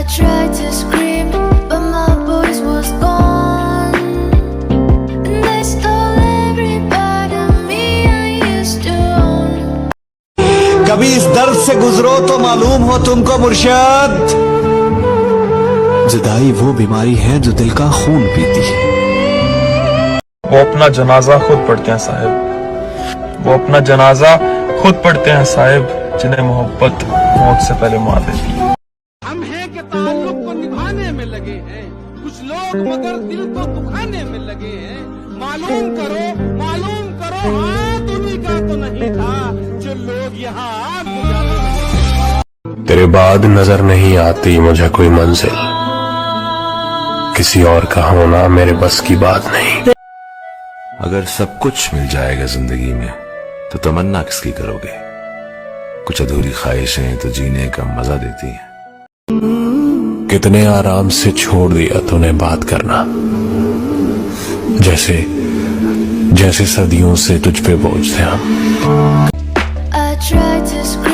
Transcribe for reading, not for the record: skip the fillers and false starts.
I tried to scream, but my voice was gone. And they stole every part of me I used to own. कभी इस दर्द से गुजरो तो मालूम हो तुमको मुर्शिद, जुदाई वो बीमारी है जो दिल का खून पीती है। वो अपना जनाजा खुद पढ़ते हैं साहिब, वो अपना जनाजा खुद पढ़ते हैं साहिब, जिन्हें मोहब्बत मौत से पहले मार देती है। हम हैं कि ताल्लुक को निभाने में लगे हैं, कुछ लोग मगर दिल को दुखाने में लगे हैं। मालूम करो हाथ उन्हीं का तो नहीं था जो लोग यहाँ आग बुझाने में लगे। तेरे बाद नजर नहीं आती मुझे कोई मंजिल, किसी और का होना मेरे बस की बात नहीं। अगर सब कुछ मिल जाएगा जिंदगी में तो तमन्ना किसकी करोगे? कुछ अधूरी ख्वाहिशें तो जीने का मजा देती हैं। कितने आराम से छोड़ दिया तूने बात करना, जैसे सदियों से तुझ पे बोझ थे हम। I tried to scream.